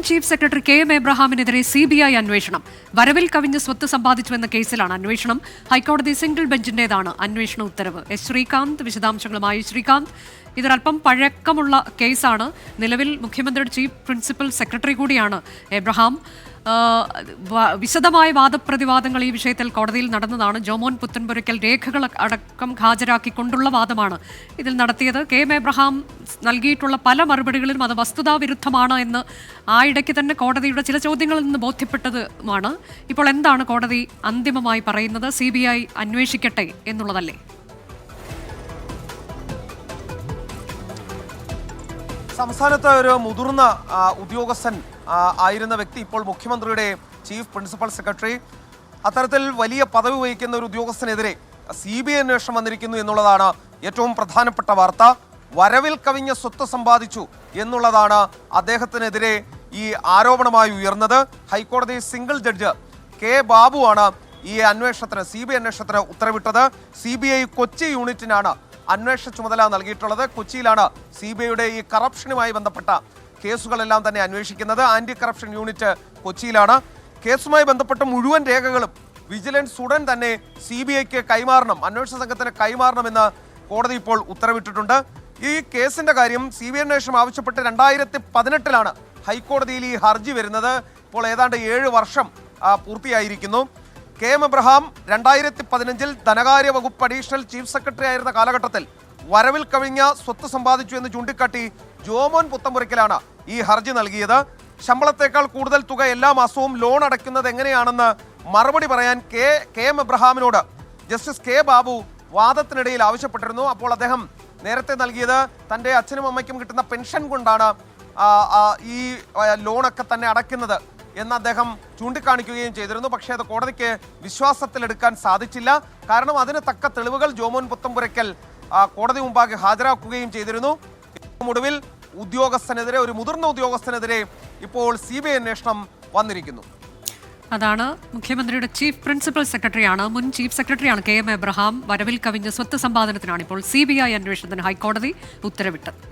Chief secretary K M എബ്രഹാമിനെതിരെ CBI അന്വേഷണം. വരവിൽ കവിഞ്ഞ് സ്വത്ത് സമ്പാദിച്ചുവെന്ന കേസിലാണ് അന്വേഷണം. ഹൈക്കോടതി സിംഗിൾ ബെഞ്ചിന്റേതാണ് അന്വേഷണ ഉത്തരവ്. ശ്രീകാന്ത് വിശദാംശങ്ങളുമായി. ശ്രീകാന്ത്, ഇതൊരൽപ്പം പഴക്കമുള്ള കേസാണ്. നിലവിൽ മുഖ്യമന്ത്രിയുടെ ചീഫ് പ്രിൻസിപ്പൽ സെക്രട്ടറി കൂടിയാണ് എബ്രഹാം. വിശദമായ വാദപ്രതിവാദങ്ങൾ ഈ വിഷയത്തിൽ കോടതിയിൽ നടന്നതാണ്. ജോമോൻ പുത്തൻപുരയ്ക്കൽ രേഖകൾ അടക്കം ഹാജരാക്കിക്കൊണ്ടുള്ള വാദമാണ് ഇതിൽ നടത്തിയത്. കെ എം എബ്രഹാം നൽകിയിട്ടുള്ള പല മറുപടികളിലും അത് വസ്തുതാവിരുദ്ധമാണ് എന്ന് ആ ഇടയ്ക്ക് തന്നെ കോടതിയുടെ ചില ചോദ്യങ്ങളിൽ നിന്ന് ബോധ്യപ്പെട്ടതുമാണ്. ഇപ്പോൾ എന്താണ് കോടതി അന്തിമമായി പറയുന്നത്? CBI അന്വേഷിക്കട്ടെ എന്നുള്ളതല്ലേ? സംസ്ഥാനത്ത് ഒരു മുതിർന്ന ഉദ്യോഗസ്ഥൻ ആയിരുന്ന വ്യക്തി ഇപ്പോൾ മുഖ്യമന്ത്രിയുടെ ചീഫ് പ്രിൻസിപ്പൽ സെക്രട്ടറി. അത്തരത്തിൽ വലിയ പദവി വഹിക്കുന്ന ഒരു ഉദ്യോഗസ്ഥനെതിരെ CBI അന്വേഷണം വന്നിരിക്കുന്നു എന്നുള്ളതാണ് ഏറ്റവും പ്രധാനപ്പെട്ട വാർത്ത. വരവിൽ കവിഞ്ഞ സ്വത്ത് സമ്പാദിച്ചു എന്നുള്ളതാണ് അദ്ദേഹത്തിനെതിരെ ഈ ആരോപണമായി ഉയർന്നത്. ഹൈക്കോടതി സിംഗിൾ ജഡ്ജ് കെ ബാബുവാണ് ഈ അന്വേഷണത്തിന് CBI അന്വേഷണത്തിന് ഉത്തരവിട്ടത്. CBI കൊച്ചി യൂണിറ്റിനാണ് അന്വേഷണ ചുമതല നൽകിയിട്ടുള്ളത്. കൊച്ചിയിലാണ് CBIയുടെ ഈ കറപ്ഷനുമായി ബന്ധപ്പെട്ട കേസുകളെല്ലാം തന്നെ അന്വേഷിക്കുന്നത്. ആന്റി കറപ്ഷൻ യൂണിറ്റ് കൊച്ചിയിലാണ്. കേസുമായി ബന്ധപ്പെട്ട മുഴുവൻ രേഖകളും വിജിലൻസ് ഉടൻ തന്നെ CBIക്ക് കൈമാറണം, അന്വേഷണ സംഘത്തിന് കൈമാറണമെന്ന് കോടതി ഇപ്പോൾ ഉത്തരവിട്ടിട്ടുണ്ട്. ഈ കേസിന്റെ കാര്യം CBI അന്വേഷണം ആവശ്യപ്പെട്ട് 2018 ഹൈക്കോടതിയിൽ ഈ ഹർജി വരുന്നത്. ഇപ്പോൾ ഏതാണ്ട് 7 വർഷം പൂർത്തിയായിരിക്കുന്നു. കെ എം എബ്രഹാം 2015 ധനകാര്യ വകുപ്പ് അഡീഷണൽ ചീഫ് സെക്രട്ടറി ആയിരുന്ന കാലഘട്ടത്തിൽ വരവിൽ കവിഞ്ഞ സ്വത്ത് സമ്പാദിച്ചു എന്ന് ചൂണ്ടിക്കാട്ടി ജോമോൻ പുത്തമ്പുരയ്ക്കലാണ് ഈ ഹർജി നൽകിയത്. ശമ്പളത്തേക്കാൾ കൂടുതൽ തുക എല്ലാ മാസവും ലോൺ അടയ്ക്കുന്നത് എങ്ങനെയാണെന്ന് മറുപടി പറയാൻ കെ എം എബ്രഹാമിനോട് ജസ്റ്റിസ് കെ ബാബു വാദത്തിനിടയിൽ ആവശ്യപ്പെട്ടിരുന്നു. അപ്പോൾ അദ്ദേഹം നേരത്തെ നൽകിയത് തൻ്റെ അച്ഛനും അമ്മയ്ക്കും കിട്ടുന്ന പെൻഷൻ കൊണ്ടാണ് ഈ ലോണൊക്കെ തന്നെ അടയ്ക്കുന്നത് എന്ന് അദ്ദേഹം ചൂണ്ടിക്കാണിക്കുകയും ചെയ്തിരുന്നു. പക്ഷേ അത് കോടതിക്ക് വിശ്വാസത്തിലെടുക്കാൻ സാധിച്ചില്ല. കാരണം അതിന് തക്ക തെളിവുകൾ ജോമോൻ പുത്തമ്പുരയ്ക്കൽ കോടതി മുമ്പാകെ ഹാജരാക്കുകയും ചെയ്തിരുന്നു. ഒടുവിൽ ഉദ്യോഗസ്ഥനെതിരെ, ഒരു മുതിർന്ന ഉദ്യോഗസ്ഥനെതിരെ ഇപ്പോൾ CBI അന്വേഷണം വന്നിരിക്കുന്നു. അതാണ് മുഖ്യമന്ത്രിയുടെ ചീഫ് പ്രിൻസിപ്പൽ സെക്രട്ടറിയാണ്, മുൻ ചീഫ് സെക്രട്ടറിയാണ് കെ എം എബ്രഹാം. വരവിൽ കവിഞ്ഞ സ്വത്ത് സമ്പാദനത്തിനാണ് ഇപ്പോൾ CBI അന്വേഷണത്തിന് ഹൈക്കോടതി ഉത്തരവിട്ടത്.